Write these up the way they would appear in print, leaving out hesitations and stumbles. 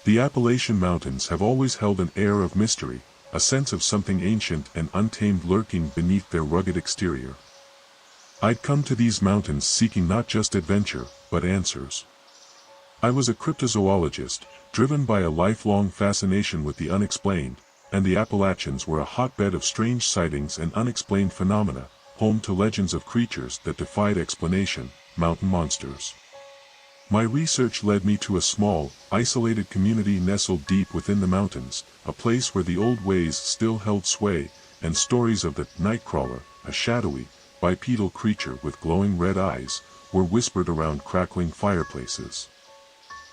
The Appalachian Mountains have always held an air of mystery, a sense of something ancient and untamed lurking beneath their rugged exterior. I'd come to these mountains seeking not just adventure, but answers. I was a cryptozoologist, driven by a lifelong fascination with the unexplained, and the Appalachians were a hotbed of strange sightings and unexplained phenomena, home to legends of creatures that defied explanation, mountain monsters. My research led me to a small, isolated community nestled deep within the mountains, a place where the old ways still held sway, and stories of the nightcrawler, a shadowy, bipedal creature with glowing red eyes, were whispered around crackling fireplaces.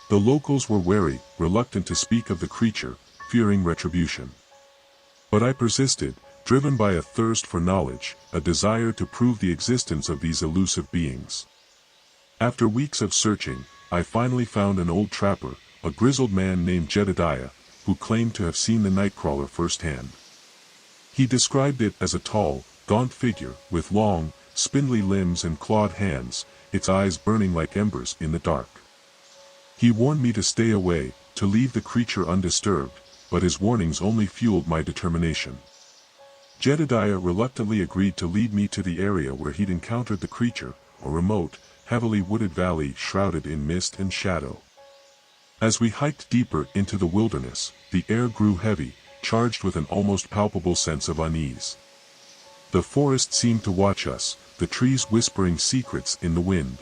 The locals were wary, reluctant to speak of the creature, fearing retribution. But I persisted, driven by a thirst for knowledge, a desire to prove the existence of these elusive beings. After weeks of searching, I finally found an old trapper, a grizzled man named Jedediah, who claimed to have seen the nightcrawler firsthand. He described it as a tall, gaunt figure, with long, spindly limbs and clawed hands, its eyes burning like embers in the dark. He warned me to stay away, to leave the creature undisturbed, but his warnings only fueled my determination. Jedediah reluctantly agreed to lead me to the area where he'd encountered the creature, a remote, heavily wooded valley shrouded in mist and shadow. As we hiked deeper into the wilderness, the air grew heavy, charged with an almost palpable sense of unease. The forest seemed to watch us, the trees whispering secrets in the wind.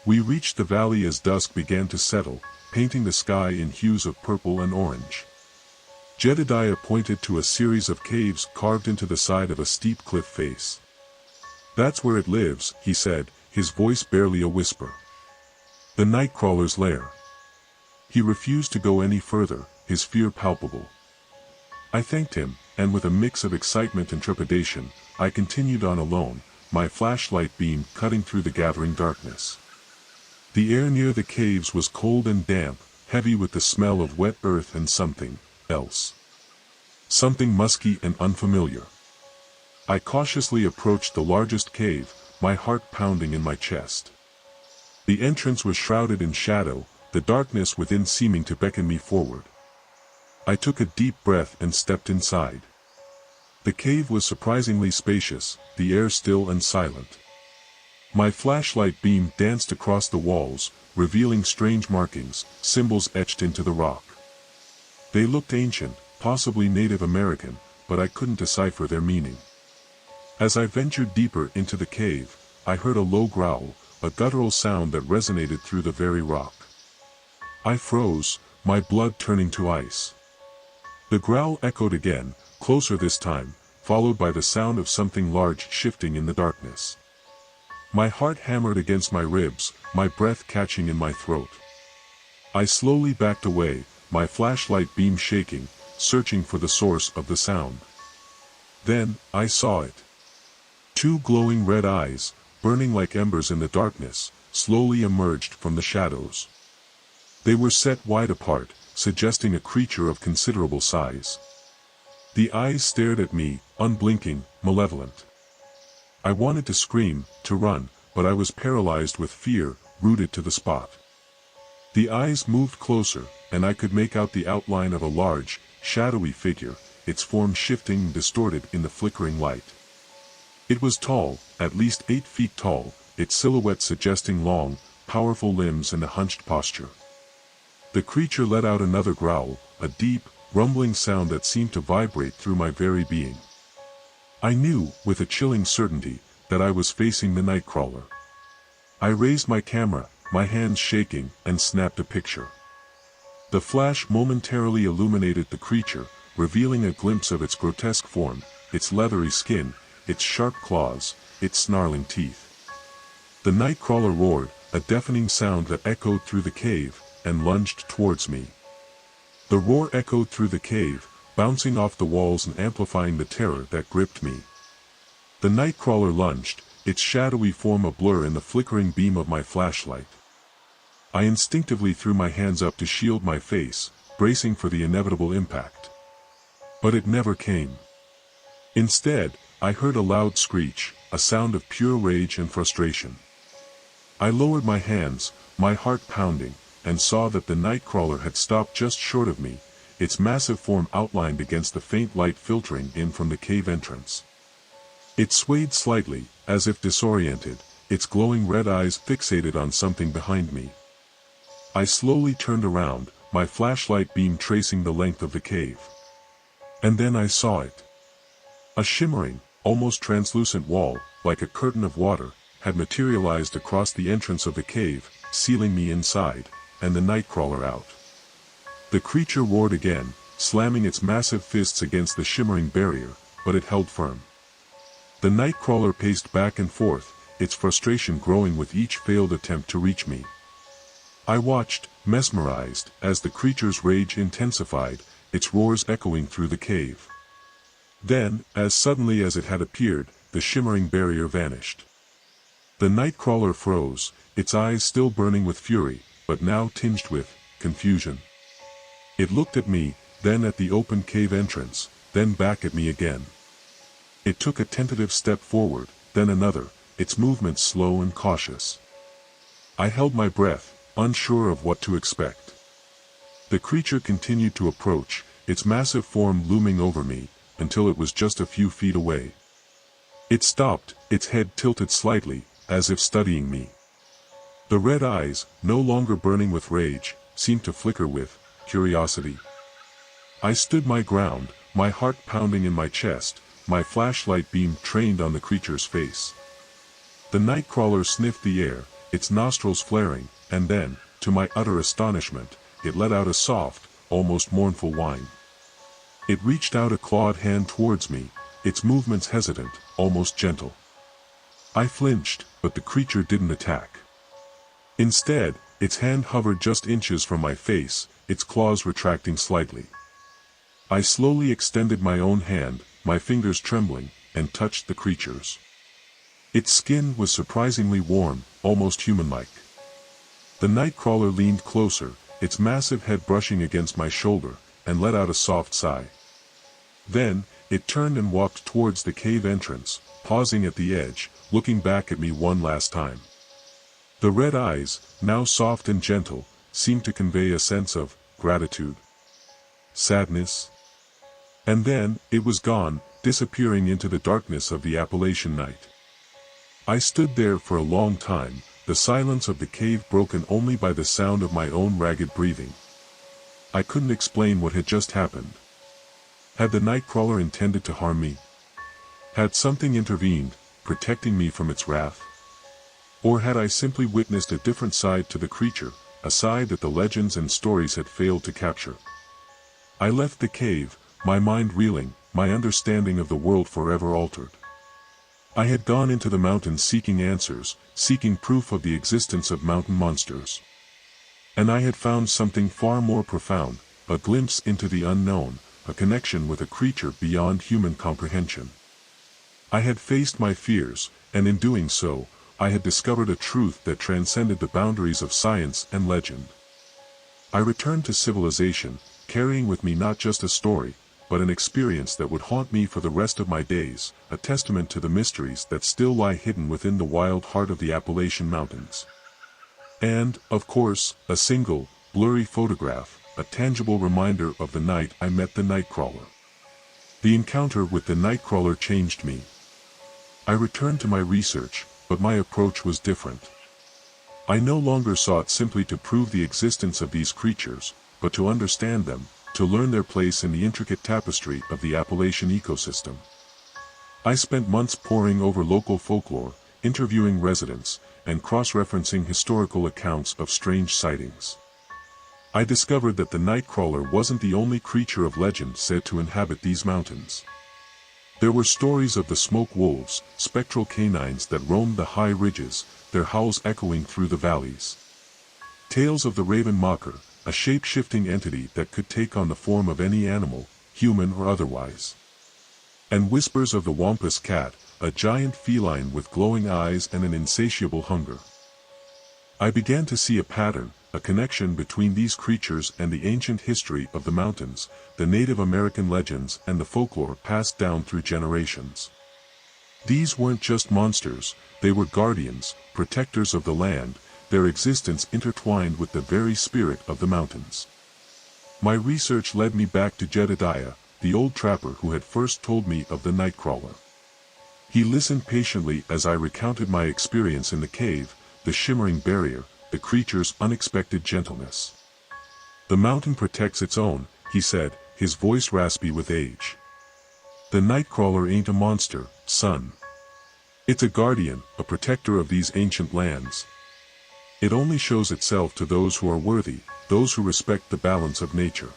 We reached the valley as dusk began to settle, painting the sky in hues of purple and orange. Jedediah pointed to a series of caves carved into the side of a steep cliff face. "That's where it lives," he said, his voice barely a whisper. "The nightcrawler's lair." He refused to go any further, his fear palpable. I thanked him, and with a mix of excitement and trepidation, I continued on alone, my flashlight beam cutting through the gathering darkness. The air near the caves was cold and damp, heavy with the smell of wet earth and something else. Something musky and unfamiliar. I cautiously approached the largest cave, my heart pounding in my chest. The entrance was shrouded in shadow, the darkness within seeming to beckon me forward. I took a deep breath and stepped inside. The cave was surprisingly spacious, the air still and silent. My flashlight beam danced across the walls, revealing strange markings, symbols etched into the rock. They looked ancient, possibly Native American, but I couldn't decipher their meaning. As I ventured deeper into the cave, I heard a low growl, a guttural sound that resonated through the very rock. I froze, my blood turning to ice. The growl echoed again, closer this time, followed by the sound of something large shifting in the darkness. My heart hammered against my ribs, my breath catching in my throat. I slowly backed away, my flashlight beam shaking, searching for the source of the sound. Then, I saw it. Two glowing red eyes, burning like embers in the darkness, slowly emerged from the shadows. They were set wide apart, suggesting a creature of considerable size. The eyes stared at me, unblinking, malevolent. I wanted to scream, to run, but I was paralyzed with fear, rooted to the spot. The eyes moved closer, and I could make out the outline of a large, shadowy figure, its form shifting and distorted in the flickering light. It was tall, at least 8 feet tall, its silhouette suggesting long, powerful limbs and a hunched posture. The creature let out another growl, a deep, rumbling sound that seemed to vibrate through my very being. I knew, with a chilling certainty, that I was facing the nightcrawler. I raised my camera, my hands shaking, and snapped a picture. The flash momentarily illuminated the creature, revealing a glimpse of its grotesque form, its leathery skin, its sharp claws, its snarling teeth. The nightcrawler roared, a deafening sound that echoed through the cave, and lunged towards me. The roar echoed through the cave, bouncing off the walls and amplifying the terror that gripped me. The nightcrawler lunged, its shadowy form a blur in the flickering beam of my flashlight. I instinctively threw my hands up to shield my face, bracing for the inevitable impact. But it never came. Instead, I heard a loud screech, a sound of pure rage and frustration. I lowered my hands, my heart pounding, and saw that the nightcrawler had stopped just short of me, its massive form outlined against the faint light filtering in from the cave entrance. It swayed slightly, as if disoriented, its glowing red eyes fixated on something behind me. I slowly turned around, my flashlight beam tracing the length of the cave. And then I saw it. A shimmering, almost translucent wall, like a curtain of water, had materialized across the entrance of the cave, sealing me inside, and the nightcrawler out. The creature roared again, slamming its massive fists against the shimmering barrier, but it held firm. The nightcrawler paced back and forth, its frustration growing with each failed attempt to reach me. I watched, mesmerized, as the creature's rage intensified, its roars echoing through the cave. Then, as suddenly as it had appeared, the shimmering barrier vanished. The nightcrawler froze, its eyes still burning with fury, but now tinged with confusion. It looked at me, then at the open cave entrance, then back at me again. It took a tentative step forward, then another, its movements slow and cautious. I held my breath, unsure of what to expect. The creature continued to approach, its massive form looming over me, until it was just a few feet away. It stopped, its head tilted slightly, as if studying me. The red eyes, no longer burning with rage, seemed to flicker with curiosity. I stood my ground, my heart pounding in my chest, my flashlight beam trained on the creature's face. The nightcrawler sniffed the air, its nostrils flaring, and then, to my utter astonishment, it let out a soft, almost mournful whine. It reached out a clawed hand towards me, its movements hesitant, almost gentle. I flinched, but the creature didn't attack. Instead, its hand hovered just inches from my face, its claws retracting slightly. I slowly extended my own hand, my fingers trembling, and touched the creature's. Its skin was surprisingly warm, almost human-like. The nightcrawler leaned closer, its massive head brushing against my shoulder, and let out a soft sigh. Then, it turned and walked towards the cave entrance, pausing at the edge, looking back at me one last time. The red eyes, now soft and gentle, seemed to convey a sense of gratitude, sadness. And then, it was gone, disappearing into the darkness of the Appalachian night. I stood there for a long time, the silence of the cave broken only by the sound of my own ragged breathing. I couldn't explain what had just happened. Had the nightcrawler intended to harm me? Had something intervened, protecting me from its wrath? Or had I simply witnessed a different side to the creature, a side that the legends and stories had failed to capture? I left the cave, my mind reeling, my understanding of the world forever altered. I had gone into the mountains seeking answers, seeking proof of the existence of mountain monsters. And I had found something far more profound, a glimpse into the unknown, a connection with a creature beyond human comprehension. I had faced my fears, and in doing so, I had discovered a truth that transcended the boundaries of science and legend. I returned to civilization, carrying with me not just a story, but an experience that would haunt me for the rest of my days, a testament to the mysteries that still lie hidden within the wild heart of the Appalachian Mountains. And, of course, a single, blurry photograph, a tangible reminder of the night I met the nightcrawler. The encounter with the nightcrawler changed me. I returned to my research, but my approach was different. I no longer sought simply to prove the existence of these creatures, but to understand them, to learn their place in the intricate tapestry of the Appalachian ecosystem. I spent months poring over local folklore, interviewing residents, and cross-referencing historical accounts of strange sightings. I discovered that the nightcrawler wasn't the only creature of legend said to inhabit these mountains. There were stories of the smoke wolves, spectral canines that roamed the high ridges, their howls echoing through the valleys. Tales of the raven mocker, a shape-shifting entity that could take on the form of any animal, human or otherwise. And whispers of the wampus cat, a giant feline with glowing eyes and an insatiable hunger. I began to see a pattern, a connection between these creatures and the ancient history of the mountains, the Native American legends and the folklore passed down through generations. These weren't just monsters, they were guardians, protectors of the land, their existence intertwined with the very spirit of the mountains. My research led me back to Jedediah, the old trapper who had first told me of the Nightcrawler. He listened patiently as I recounted my experience in the cave, the shimmering barrier, the creature's unexpected gentleness. "The mountain protects its own," he said, his voice raspy with age. "The Nightcrawler ain't a monster, son. It's a guardian, a protector of these ancient lands. It only shows itself to those who are worthy, those who respect the balance of nature."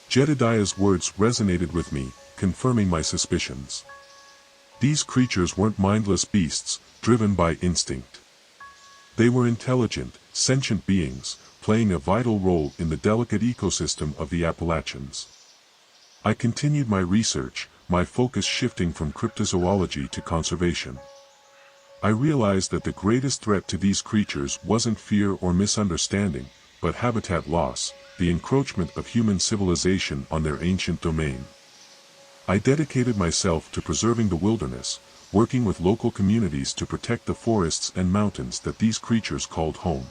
Jedediah's words resonated with me, confirming my suspicions. These creatures weren't mindless beasts, driven by instinct. They were intelligent, sentient beings, playing a vital role in the delicate ecosystem of the Appalachians. I continued my research, my focus shifting from cryptozoology to conservation. I realized that the greatest threat to these creatures wasn't fear or misunderstanding, but habitat loss, the encroachment of human civilization on their ancient domain. I dedicated myself to preserving the wilderness, working with local communities to protect the forests and mountains that these creatures called home.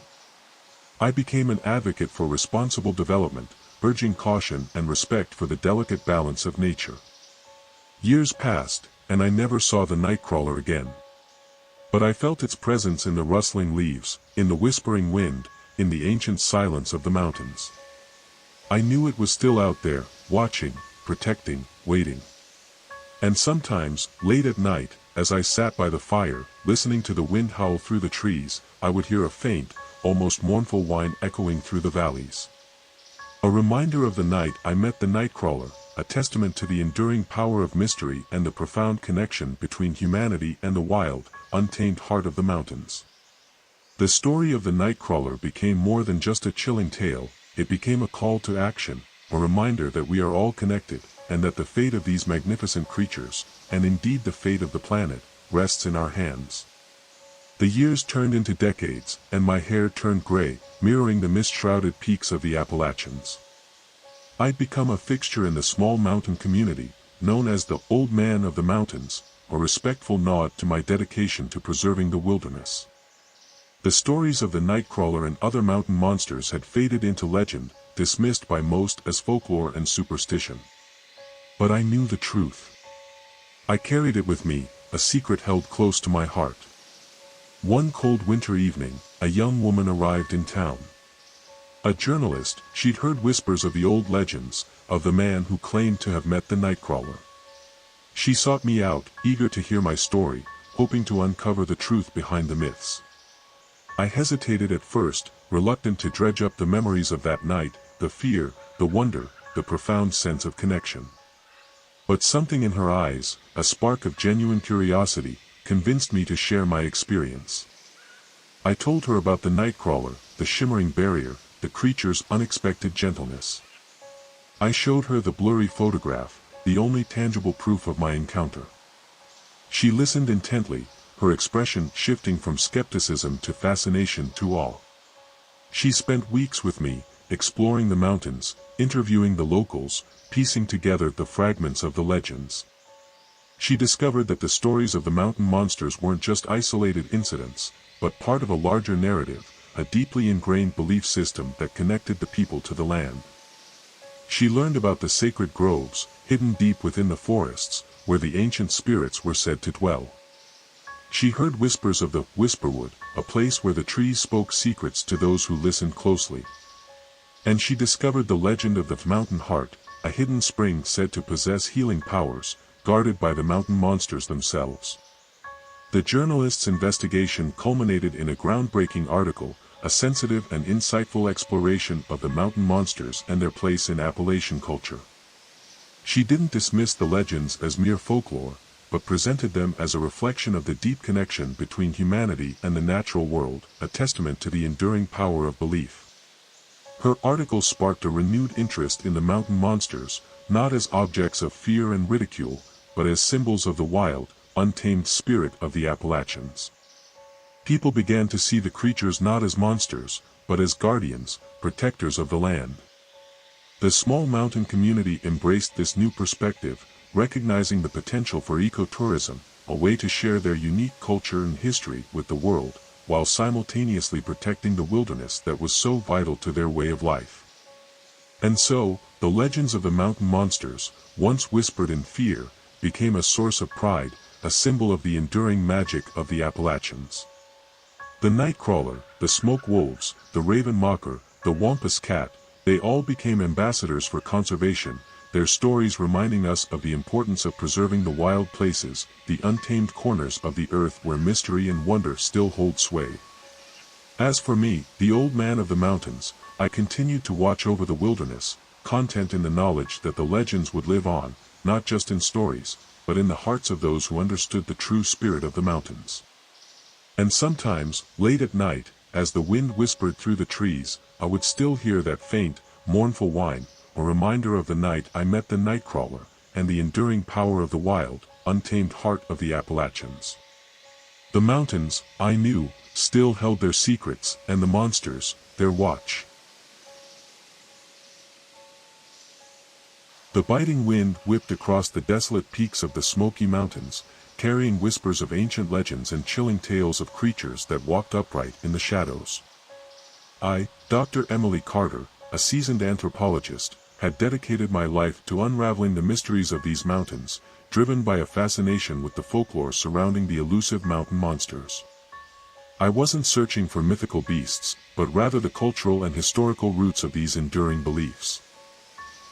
I became an advocate for responsible development, urging caution and respect for the delicate balance of nature. Years passed, and I never saw the Nightcrawler again. But I felt its presence in the rustling leaves, in the whispering wind, in the ancient silence of the mountains. I knew it was still out there, watching, protecting, waiting. And sometimes, late at night, as I sat by the fire, listening to the wind howl through the trees, I would hear a faint, almost mournful whine echoing through the valleys. A reminder of the night I met the Nightcrawler, a testament to the enduring power of mystery and the profound connection between humanity and the wild, untamed heart of the mountains. The story of the Nightcrawler became more than just a chilling tale, it became a call to action, a reminder that we are all connected, and that the fate of these magnificent creatures, and indeed the fate of the planet, rests in our hands. The years turned into decades, and my hair turned gray, mirroring the mist-shrouded peaks of the Appalachians. I'd become a fixture in the small mountain community, known as the Old Man of the Mountains, a respectful nod to my dedication to preserving the wilderness. The stories of the Nightcrawler and other mountain monsters had faded into legend, dismissed by most as folklore and superstition. But I knew the truth. I carried it with me, a secret held close to my heart. One cold winter evening, a young woman arrived in town. A journalist, she'd heard whispers of the old legends, of the man who claimed to have met the Nightcrawler. She sought me out, eager to hear my story, hoping to uncover the truth behind the myths. I hesitated at first, reluctant to dredge up the memories of that night, the fear, the wonder, the profound sense of connection. But something in her eyes, a spark of genuine curiosity, convinced me to share my experience. I told her about the Nightcrawler, the shimmering barrier, the creature's unexpected gentleness. I showed her the blurry photograph, the only tangible proof of my encounter. She listened intently, her expression shifting from skepticism to fascination to awe. She spent weeks with me, exploring the mountains, interviewing the locals, piecing together the fragments of the legends. She discovered that the stories of the mountain monsters weren't just isolated incidents, but part of a larger narrative, a deeply ingrained belief system that connected the people to the land. She learned about the sacred groves, hidden deep within the forests, where the ancient spirits were said to dwell. She heard whispers of the Whisperwood, a place where the trees spoke secrets to those who listened closely. And she discovered the legend of the Mountain Heart, a hidden spring said to possess healing powers, guarded by the mountain monsters themselves. The journalist's investigation culminated in a groundbreaking article, a sensitive and insightful exploration of the mountain monsters and their place in Appalachian culture. She didn't dismiss the legends as mere folklore, but presented them as a reflection of the deep connection between humanity and the natural world, a testament to the enduring power of belief. Her article sparked a renewed interest in the mountain monsters, not as objects of fear and ridicule, but as symbols of the wild, untamed spirit of the Appalachians. People began to see the creatures not as monsters, but as guardians, protectors of the land. The small mountain community embraced this new perspective, recognizing the potential for ecotourism, a way to share their unique culture and history with the world, while simultaneously protecting the wilderness that was so vital to their way of life. And so, the legends of the mountain monsters, once whispered in fear, became a source of pride, a symbol of the enduring magic of the Appalachians. The nightcrawler, the smoke wolves, the raven mocker, the wampus cat, they all became ambassadors for conservation, their stories reminding us of the importance of preserving the wild places, the untamed corners of the earth where mystery and wonder still hold sway. As for me, the old man of the mountains, I continued to watch over the wilderness, content in the knowledge that the legends would live on, not just in stories, but in the hearts of those who understood the true spirit of the mountains. And sometimes, late at night, as the wind whispered through the trees, I would still hear that faint, mournful whine, a reminder of the night I met the nightcrawler, and the enduring power of the wild, untamed heart of the Appalachians. The mountains, I knew, still held their secrets, and the monsters, their watch. The biting wind whipped across the desolate peaks of the Smoky Mountains, carrying whispers of ancient legends and chilling tales of creatures that walked upright in the shadows. I, Dr. Emily Carter, a seasoned anthropologist, had dedicated my life to unraveling the mysteries of these mountains, driven by a fascination with the folklore surrounding the elusive mountain monsters. I wasn't searching for mythical beasts, but rather the cultural and historical roots of these enduring beliefs.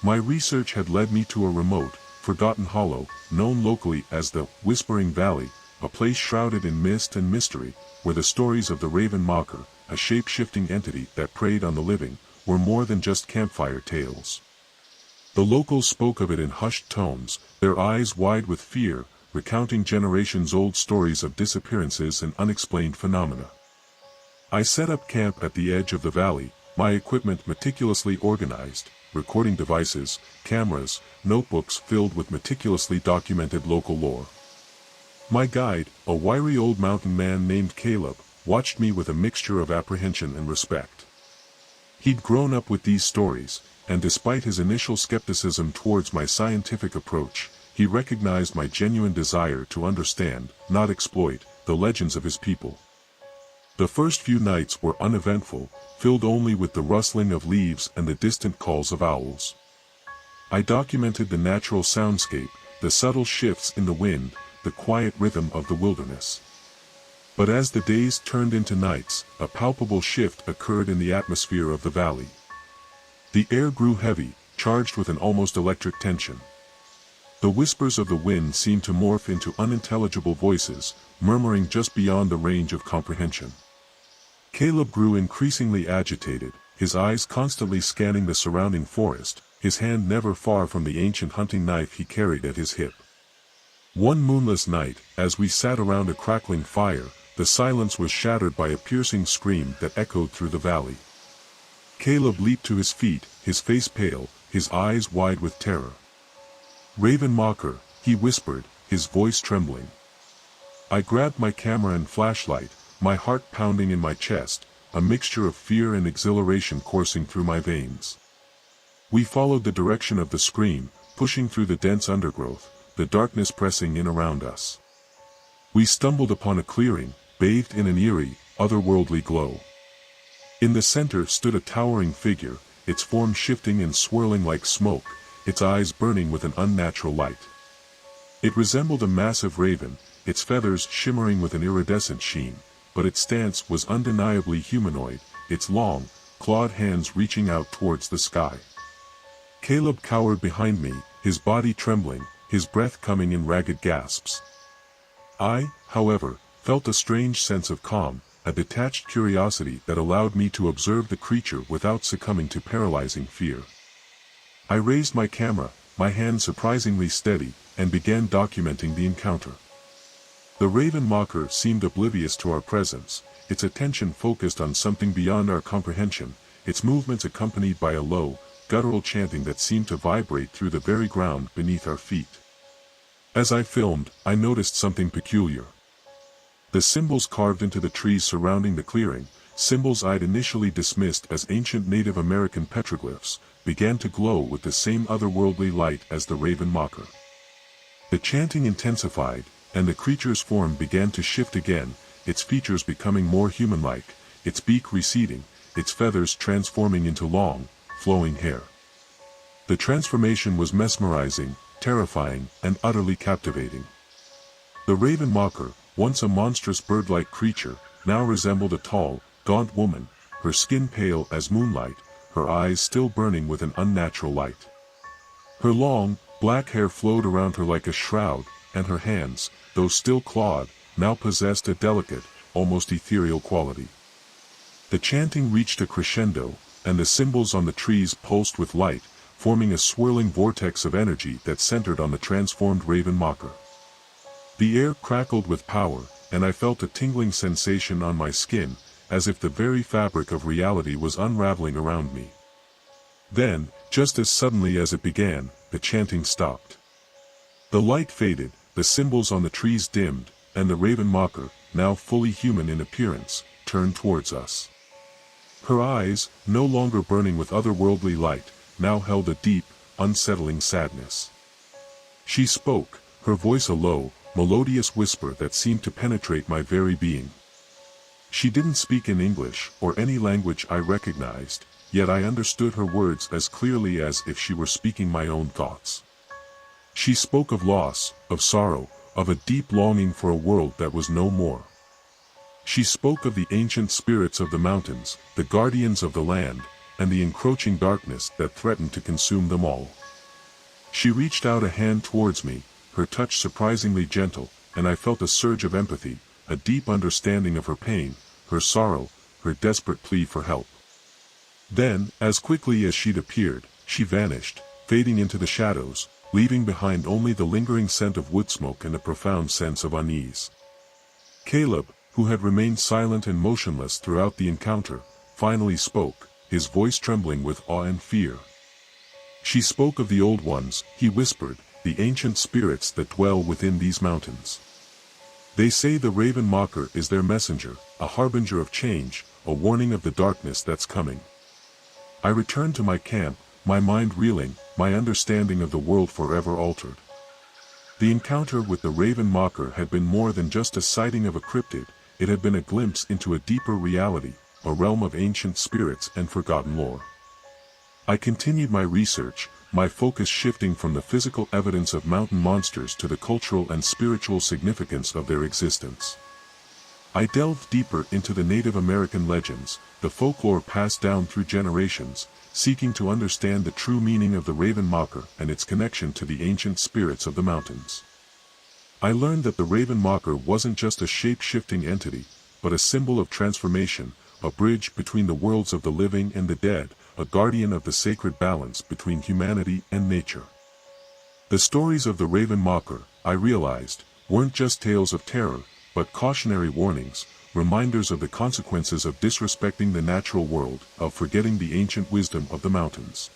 My research had led me to a remote, forgotten hollow, known locally as the Whispering Valley, a place shrouded in mist and mystery, where the stories of the Raven Mocker, a shape-shifting entity that preyed on the living, were more than just campfire tales. The locals spoke of it in hushed tones, their eyes wide with fear, recounting generations-old stories of disappearances and unexplained phenomena. I set up camp at the edge of the valley, my equipment meticulously organized, recording devices, cameras, notebooks filled with meticulously documented local lore. My guide, a wiry old mountain man named Caleb, watched me with a mixture of apprehension and respect. He'd grown up with these stories, and despite his initial skepticism towards my scientific approach, he recognized my genuine desire to understand, not exploit, the legends of his people. The first few nights were uneventful, filled only with the rustling of leaves and the distant calls of owls. I documented the natural soundscape, the subtle shifts in the wind, the quiet rhythm of the wilderness. But as the days turned into nights, a palpable shift occurred in the atmosphere of the valley. The air grew heavy, charged with an almost electric tension. The whispers of the wind seemed to morph into unintelligible voices, murmuring just beyond the range of comprehension. Caleb grew increasingly agitated, his eyes constantly scanning the surrounding forest, his hand never far from the ancient hunting knife he carried at his hip. One moonless night, as we sat around a crackling fire, the silence was shattered by a piercing scream that echoed through the valley. Caleb leaped to his feet, his face pale, his eyes wide with terror. "Raven Mocker," he whispered, his voice trembling. I grabbed my camera and flashlight, my heart pounding in my chest, a mixture of fear and exhilaration coursing through my veins. We followed the direction of the scream, pushing through the dense undergrowth, the darkness pressing in around us. We stumbled upon a clearing, bathed in an eerie, otherworldly glow. In the center stood a towering figure, its form shifting and swirling like smoke, its eyes burning with an unnatural light. It resembled a massive raven, its feathers shimmering with an iridescent sheen, but its stance was undeniably humanoid, its long, clawed hands reaching out towards the sky. Caleb cowered behind me, his body trembling, his breath coming in ragged gasps. I, however, felt a strange sense of calm, a detached curiosity that allowed me to observe the creature without succumbing to paralyzing fear. I raised my camera, my hand surprisingly steady, and began documenting the encounter. The Raven Mocker seemed oblivious to our presence, its attention focused on something beyond our comprehension, its movements accompanied by a low, guttural chanting that seemed to vibrate through the very ground beneath our feet. As I filmed, I noticed something peculiar. The symbols carved into the trees surrounding the clearing, symbols I'd initially dismissed as ancient Native American petroglyphs, began to glow with the same otherworldly light as the Raven Mocker. The chanting intensified, and the creature's form began to shift again, its features becoming more human-like, its beak receding, its feathers transforming into long, flowing hair. The transformation was mesmerizing, terrifying, and utterly captivating. The raven mocker, once a monstrous bird-like creature, now resembled a tall, gaunt woman, her skin pale as moonlight, her eyes still burning with an unnatural light. Her long, black hair flowed around her like a shroud, and her hands, though still clawed, now possessed a delicate, almost ethereal quality. The chanting reached a crescendo, and the symbols on the trees pulsed with light, forming a swirling vortex of energy that centered on the transformed raven mocker. The air crackled with power, and I felt a tingling sensation on my skin, as if the very fabric of reality was unraveling around me. Then, just as suddenly as it began, the chanting stopped. The light faded, the symbols on the trees dimmed, and the raven mocker, now fully human in appearance, turned towards us. Her eyes, no longer burning with otherworldly light, now held a deep, unsettling sadness. She spoke, her voice a low, melodious whisper that seemed to penetrate my very being. She didn't speak in English or any language I recognized, yet I understood her words as clearly as if she were speaking my own thoughts. She spoke of loss, of sorrow, of a deep longing for a world that was no more. She spoke of the ancient spirits of the mountains, the guardians of the land, and the encroaching darkness that threatened to consume them all. She reached out a hand towards me, her touch surprisingly gentle, and I felt a surge of empathy, a deep understanding of her pain, her sorrow, her desperate plea for help. Then, as quickly as she'd appeared, she vanished, fading into the shadows, leaving behind only the lingering scent of wood smoke and a profound sense of unease. Caleb, who had remained silent and motionless throughout the encounter, finally spoke, his voice trembling with awe and fear. She spoke of the old ones, he whispered, the ancient spirits that dwell within these mountains. They say the raven mocker is their messenger, a harbinger of change, a warning of the darkness that's coming. I returned to my camp, my mind reeling, my understanding of the world forever altered. The encounter with the raven mocker had been more than just a sighting of a cryptid, it had been a glimpse into a deeper reality, a realm of ancient spirits and forgotten lore. I continued my research, my focus shifting from the physical evidence of mountain monsters to the cultural and spiritual significance of their existence. I delved deeper into the Native American legends, the folklore passed down through generations, seeking to understand the true meaning of the raven mocker and its connection to the ancient spirits of the mountains. I learned that the raven mocker wasn't just a shape-shifting entity, but a symbol of transformation, a bridge between the worlds of the living and the dead, a guardian of the sacred balance between humanity and nature. The stories of the raven mocker, I realized, weren't just tales of terror, but cautionary warnings, reminders of the consequences of disrespecting the natural world, of forgetting the ancient wisdom of the mountains.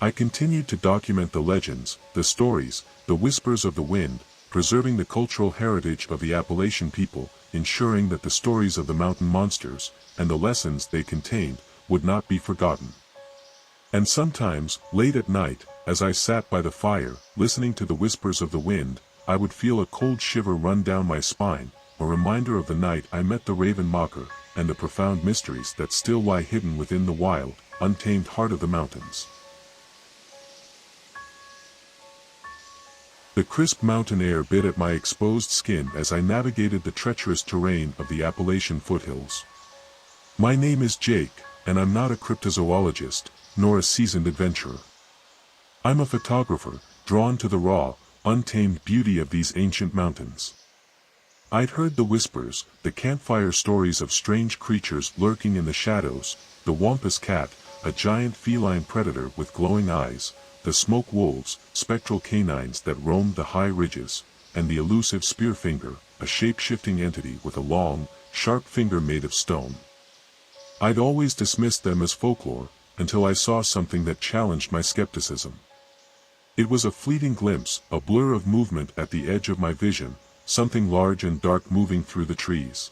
I continued to document the legends, the stories, the whispers of the wind, preserving the cultural heritage of the Appalachian people, ensuring that the stories of the mountain monsters, and the lessons they contained, would not be forgotten. And sometimes, late at night, as I sat by the fire, listening to the whispers of the wind, I would feel a cold shiver run down my spine, a reminder of the night I met the raven mocker, and the profound mysteries that still lie hidden within the wild, untamed heart of the mountains. The crisp mountain air bit at my exposed skin as I navigated the treacherous terrain of the Appalachian foothills. My name is Jake, and I'm not a cryptozoologist, nor a seasoned adventurer. I'm a photographer, drawn to the raw, untamed beauty of these ancient mountains. I'd heard the whispers, the campfire stories of strange creatures lurking in the shadows, the wampus cat, a giant feline predator with glowing eyes, the smoke wolves, spectral canines that roamed the high ridges, and the elusive spearfinger, a shape-shifting entity with a long, sharp finger made of stone. I'd always dismissed them as folklore, until I saw something that challenged my skepticism. It was a fleeting glimpse, a blur of movement at the edge of my vision, something large and dark moving through the trees.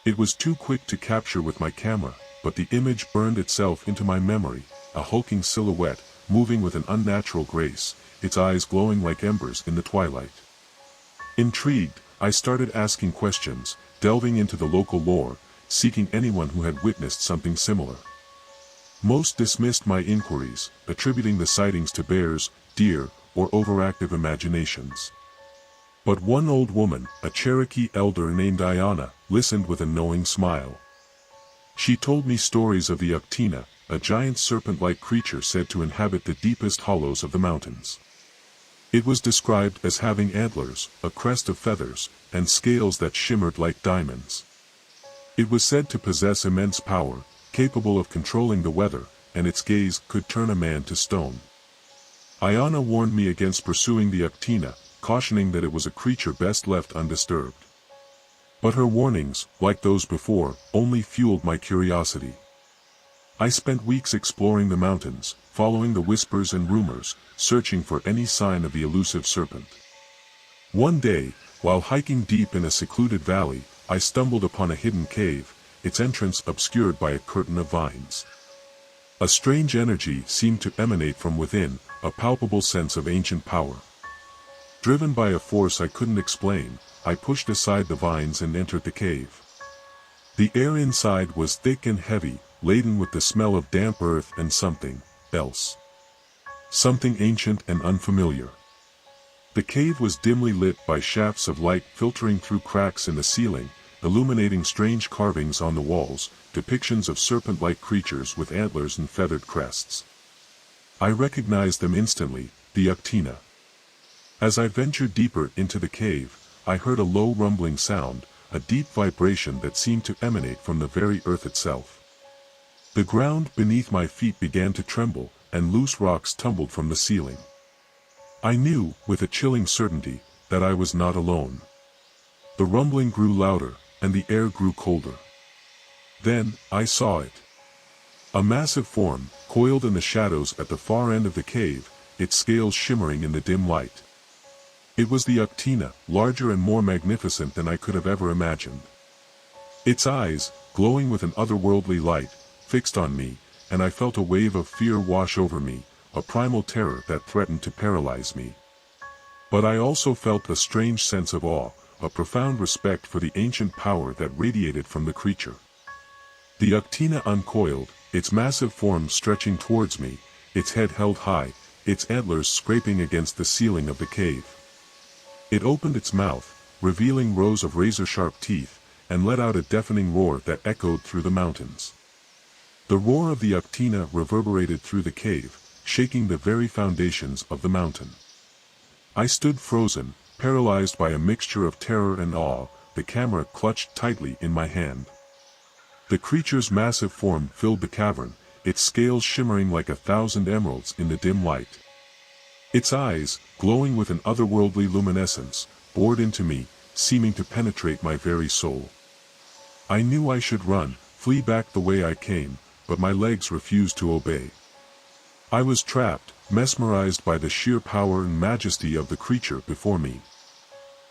It was too quick to capture with my camera, but the image burned itself into my memory, a hulking silhouette, moving with an unnatural grace, its eyes glowing like embers in the twilight. Intrigued, I started asking questions, delving into the local lore, seeking anyone who had witnessed something similar. Most dismissed my inquiries, attributing the sightings to bears, deer, or overactive imaginations. But one old woman, a Cherokee elder named Ayana, listened with a knowing smile. She told me stories of the Uctina, a giant serpent-like creature said to inhabit the deepest hollows of the mountains. It was described as having antlers, a crest of feathers, and scales that shimmered like diamonds. It was said to possess immense power, capable of controlling the weather, and its gaze could turn a man to stone. Ayana warned me against pursuing the Uctina, cautioning that it was a creature best left undisturbed. But her warnings, like those before, only fueled my curiosity. I spent weeks exploring the mountains, following the whispers and rumors, searching for any sign of the elusive serpent. One day, while hiking deep in a secluded valley, I stumbled upon a hidden cave, its entrance obscured by a curtain of vines. A strange energy seemed to emanate from within, a palpable sense of ancient power. Driven by a force I couldn't explain, I pushed aside the vines and entered the cave. The air inside was thick and heavy, laden with the smell of damp earth and something else. Something ancient and unfamiliar. The cave was dimly lit by shafts of light filtering through cracks in the ceiling, illuminating strange carvings on the walls, depictions of serpent-like creatures with antlers and feathered crests. I recognized them instantly, the Uctina. As I ventured deeper into the cave, I heard a low rumbling sound, a deep vibration that seemed to emanate from the very earth itself. The ground beneath my feet began to tremble, and loose rocks tumbled from the ceiling. I knew, with a chilling certainty, that I was not alone. The rumbling grew louder, and the air grew colder. Then, I saw it. A massive form, coiled in the shadows at the far end of the cave, its scales shimmering in the dim light. It was the Uctina, larger and more magnificent than I could have ever imagined. Its eyes, glowing with an otherworldly light, fixed on me, and I felt a wave of fear wash over me, a primal terror that threatened to paralyze me. But I also felt a strange sense of awe, a profound respect for the ancient power that radiated from the creature. The Uctina uncoiled, its massive form stretching towards me, its head held high, its antlers scraping against the ceiling of the cave. It opened its mouth, revealing rows of razor-sharp teeth, and let out a deafening roar that echoed through the mountains. The roar of the Uctina reverberated through the cave, shaking the very foundations of the mountain. I stood frozen, paralyzed by a mixture of terror and awe, the camera clutched tightly in my hand. The creature's massive form filled the cavern, its scales shimmering like 1,000 emeralds in the dim light. Its eyes, glowing with an otherworldly luminescence, bored into me, seeming to penetrate my very soul. I knew I should run, flee back the way I came, but my legs refused to obey. I was trapped, mesmerized by the sheer power and majesty of the creature before me.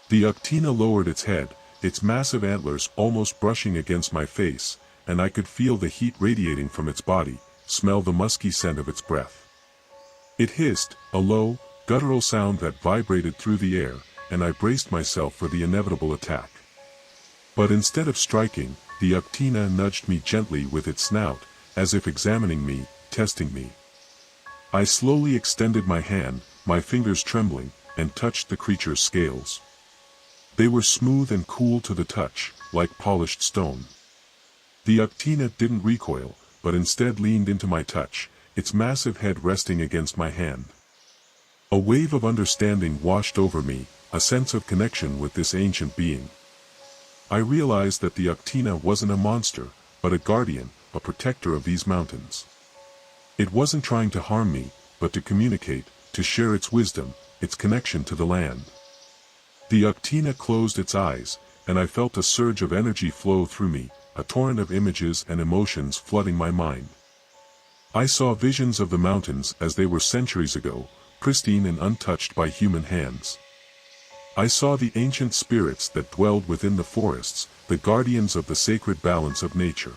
The Uctina lowered its head, its massive antlers almost brushing against my face, and I could feel the heat radiating from its body, smell the musky scent of its breath. It hissed, a low, guttural sound that vibrated through the air, and I braced myself for the inevitable attack. But instead of striking, the Uctina nudged me gently with its snout, as if examining me, testing me. I slowly extended my hand, my fingers trembling, and touched the creature's scales. They were smooth and cool to the touch, like polished stone. The Uctina didn't recoil, but instead leaned into my touch, its massive head resting against my hand. A wave of understanding washed over me, a sense of connection with this ancient being. I realized that the Uctina wasn't a monster, but a guardian, a protector of these mountains. It wasn't trying to harm me, but to communicate, to share its wisdom, its connection to the land. The Uctina closed its eyes, and I felt a surge of energy flow through me, a torrent of images and emotions flooding my mind. I saw visions of the mountains as they were centuries ago, pristine and untouched by human hands. I saw the ancient spirits that dwelled within the forests, the guardians of the sacred balance of nature.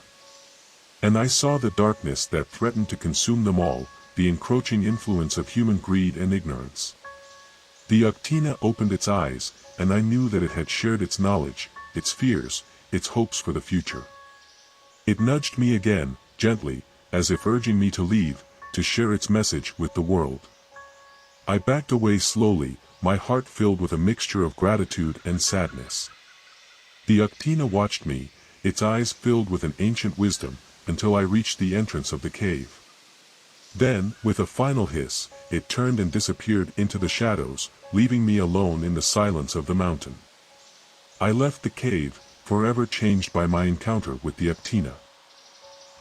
And I saw the darkness that threatened to consume them all, the encroaching influence of human greed and ignorance. The Uctina opened its eyes, and I knew that it had shared its knowledge, its fears, its hopes for the future. It nudged me again, gently, as if urging me to leave, to share its message with the world. I backed away slowly, my heart filled with a mixture of gratitude and sadness. The Uctina watched me, its eyes filled with an ancient wisdom, until I reached the entrance of the cave. Then, with a final hiss, it turned and disappeared into the shadows, leaving me alone in the silence of the mountain. I left the cave, forever changed by my encounter with the Uctina.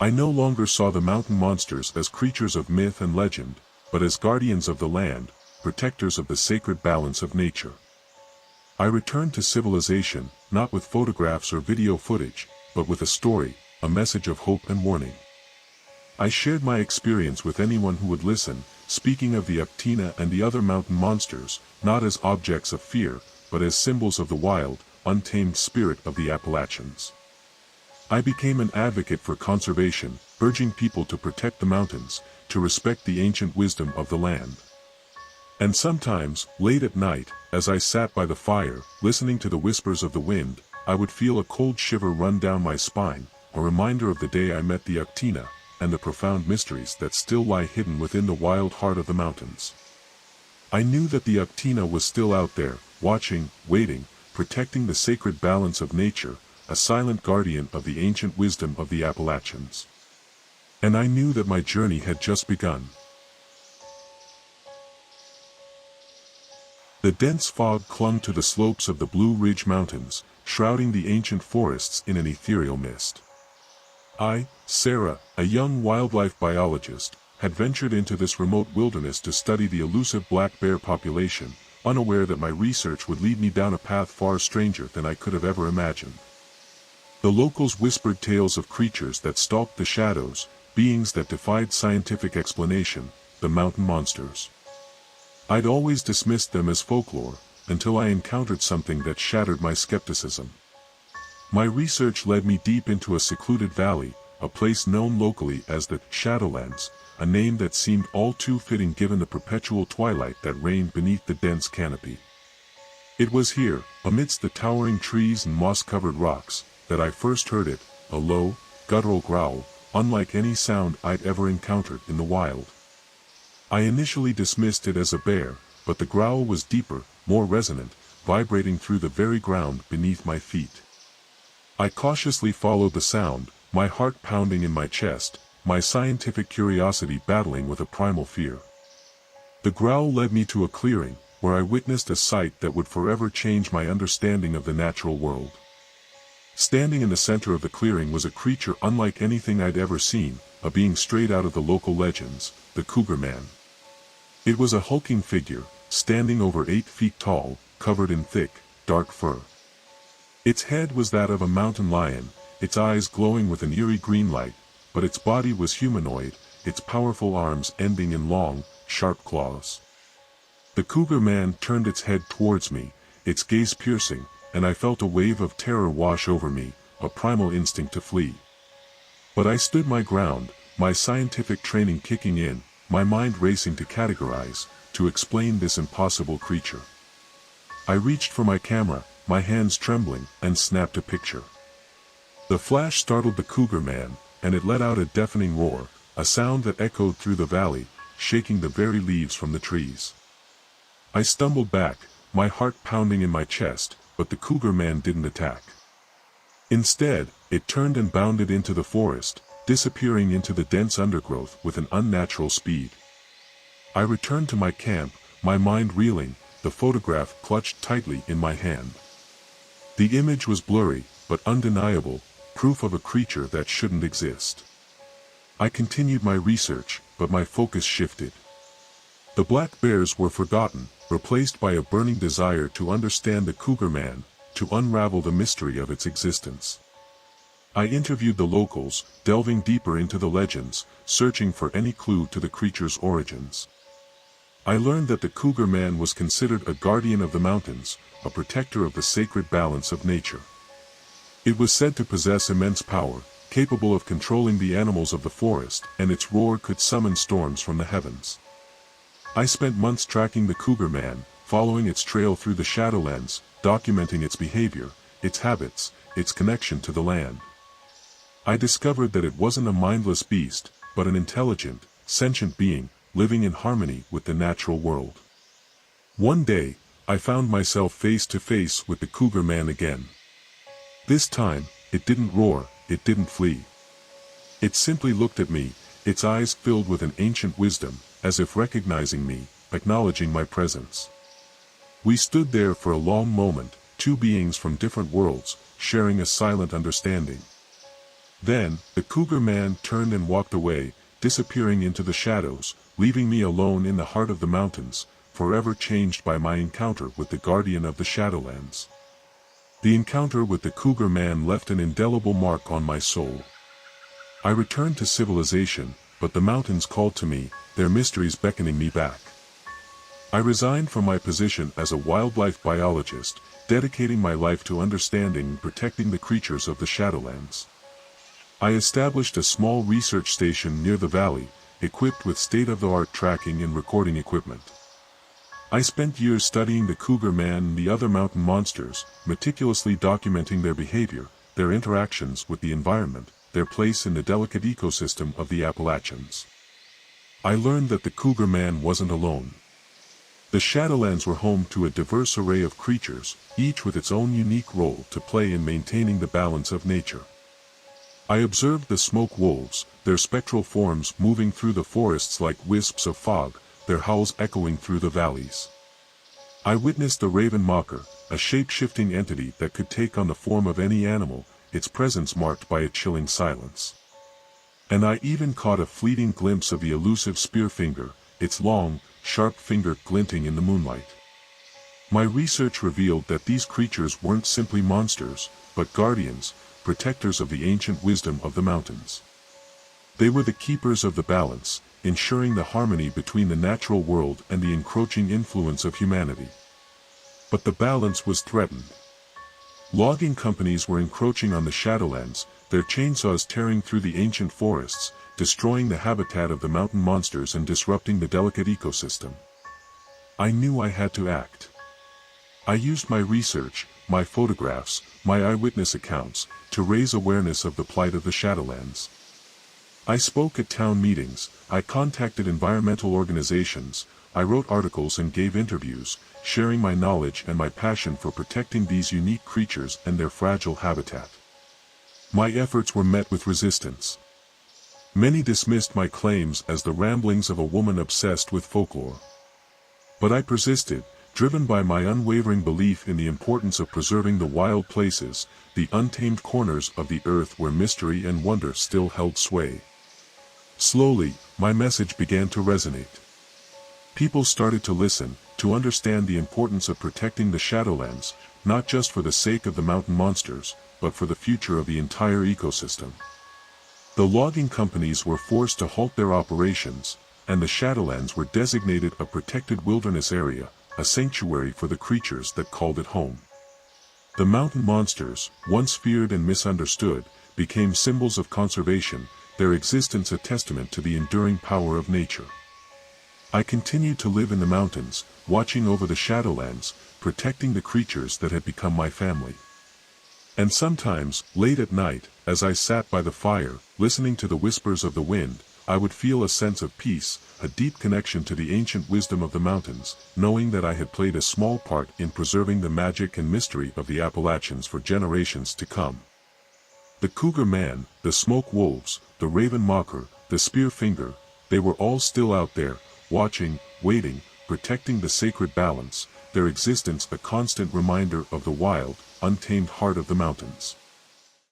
I no longer saw the mountain monsters as creatures of myth and legend, but as guardians of the land, protectors of the sacred balance of nature. I returned to civilization, not with photographs or video footage, but with a story, a message of hope and warning. I shared my experience with anyone who would listen, speaking of the Uctina and the other mountain monsters, not as objects of fear, but as symbols of the wild, untamed spirit of the Appalachians. I became an advocate for conservation, urging people to protect the mountains, to respect the ancient wisdom of the land. And sometimes, late at night, as I sat by the fire, listening to the whispers of the wind, I would feel a cold shiver run down my spine, a reminder of the day I met the Uctina, and the profound mysteries that still lie hidden within the wild heart of the mountains. I knew that the Uctina was still out there, watching, waiting, protecting the sacred balance of nature, a silent guardian of the ancient wisdom of the Appalachians. And I knew that my journey had just begun. The dense fog clung to the slopes of the Blue Ridge Mountains, shrouding the ancient forests in an ethereal mist. I, Sarah, a young wildlife biologist, had ventured into this remote wilderness to study the elusive black bear population, unaware that my research would lead me down a path far stranger than I could have ever imagined. The locals whispered tales of creatures that stalked the shadows, beings that defied scientific explanation, the mountain monsters. I'd always dismissed them as folklore, until I encountered something that shattered my skepticism. My research led me deep into a secluded valley, a place known locally as the Shadowlands, a name that seemed all too fitting given the perpetual twilight that reigned beneath the dense canopy. It was here, amidst the towering trees and moss-covered rocks, that I first heard it, a low, guttural growl, unlike any sound I'd ever encountered in the wild. I initially dismissed it as a bear, but the growl was deeper, more resonant, vibrating through the very ground beneath my feet. I cautiously followed the sound, my heart pounding in my chest, my scientific curiosity battling with a primal fear. The growl led me to a clearing, where I witnessed a sight that would forever change my understanding of the natural world. Standing in the center of the clearing was a creature unlike anything I'd ever seen, a being straight out of the local legends, the Cougar Man. It was a hulking figure, standing over 8 feet tall, covered in thick, dark fur. Its head was that of a mountain lion, its eyes glowing with an eerie green light, but its body was humanoid, its powerful arms ending in long, sharp claws. The Cougar Man turned its head towards me, its gaze piercing, and I felt a wave of terror wash over me, a primal instinct to flee. But I stood my ground, my scientific training kicking in, my mind racing to categorize, to explain this impossible creature. I reached for my camera, my hands trembling, and snapped a picture. The flash startled the Cougar Man, and it let out a deafening roar, a sound that echoed through the valley, shaking the very leaves from the trees. I stumbled back, my heart pounding in my chest, but the Cougar Man didn't attack. Instead, it turned and bounded into the forest, disappearing into the dense undergrowth with an unnatural speed. I returned to my camp, my mind reeling, the photograph clutched tightly in my hand. The image was blurry, but undeniable, proof of a creature that shouldn't exist. I continued my research, but my focus shifted. The black bears were forgotten, replaced by a burning desire to understand the Cougar Man, to unravel the mystery of its existence. I interviewed the locals, delving deeper into the legends, searching for any clue to the creature's origins. I learned that the Cougar Man was considered a guardian of the mountains, a protector of the sacred balance of nature. It was said to possess immense power, capable of controlling the animals of the forest, and its roar could summon storms from the heavens. I spent months tracking the Cougar Man, following its trail through the Shadowlands, documenting its behavior, its habits, its connection to the land. I discovered that it wasn't a mindless beast, but an intelligent, sentient being, living in harmony with the natural world. One day, I found myself face to face with the cougar man again. This time, it didn't roar, it didn't flee. It simply looked at me, its eyes filled with an ancient wisdom, as if recognizing me, acknowledging my presence. We stood there for a long moment, two beings from different worlds, sharing a silent understanding. Then, the cougar man turned and walked away, disappearing into the shadows, leaving me alone in the heart of the mountains, forever changed by my encounter with the guardian of the Shadowlands. The encounter with the cougar man left an indelible mark on my soul. I returned to civilization, but the mountains called to me, their mysteries beckoning me back. I resigned from my position as a wildlife biologist, dedicating my life to understanding and protecting the creatures of the Shadowlands. I established a small research station near the valley, equipped with state-of-the-art tracking and recording equipment. I spent years studying the cougar man and the other mountain monsters, meticulously documenting their behavior, their interactions with the environment, their place in the delicate ecosystem of the Appalachians. I learned that the cougar man wasn't alone. The Shadowlands were home to a diverse array of creatures, each with its own unique role to play in maintaining the balance of nature. I observed the smoke wolves, their spectral forms moving through the forests like wisps of fog, their howls echoing through the valleys. I witnessed the raven mocker, a shape-shifting entity that could take on the form of any animal, its presence marked by a chilling silence. And I even caught a fleeting glimpse of the elusive spearfinger, its long, sharp finger glinting in the moonlight. My research revealed that these creatures weren't simply monsters, but guardians, protectors of the ancient wisdom of the mountains. They were the keepers of the balance, ensuring the harmony between the natural world and the encroaching influence of humanity. But the balance was threatened. Logging companies were encroaching on the Shadowlands, their chainsaws tearing through the ancient forests, destroying the habitat of the mountain monsters and disrupting the delicate ecosystem. I knew I had to act. I used my research, my photographs, my eyewitness accounts, to raise awareness of the plight of the Shadowlands. I spoke at town meetings, I contacted environmental organizations, I wrote articles and gave interviews, sharing my knowledge and my passion for protecting these unique creatures and their fragile habitat. My efforts were met with resistance. Many dismissed my claims as the ramblings of a woman obsessed with folklore. But I persisted, driven by my unwavering belief in the importance of preserving the wild places, the untamed corners of the earth where mystery and wonder still held sway. Slowly, my message began to resonate. People started to listen, to understand the importance of protecting the Shadowlands, not just for the sake of the mountain monsters, but for the future of the entire ecosystem. The logging companies were forced to halt their operations, and the Shadowlands were designated a protected wilderness area, a sanctuary for the creatures that called it home. The mountain monsters, once feared and misunderstood, became symbols of conservation, their existence a testament to the enduring power of nature. I continued to live in the mountains, watching over the Shadowlands, protecting the creatures that had become my family. And sometimes, late at night, as I sat by the fire, listening to the whispers of the wind, I would feel a sense of peace, a deep connection to the ancient wisdom of the mountains, knowing that I had played a small part in preserving the magic and mystery of the Appalachians for generations to come. The cougar man, the smoke wolves, the raven mocker, the spear finger, they were all still out there, watching, waiting, protecting the sacred balance, their existence a constant reminder of the wild, untamed heart of the mountains.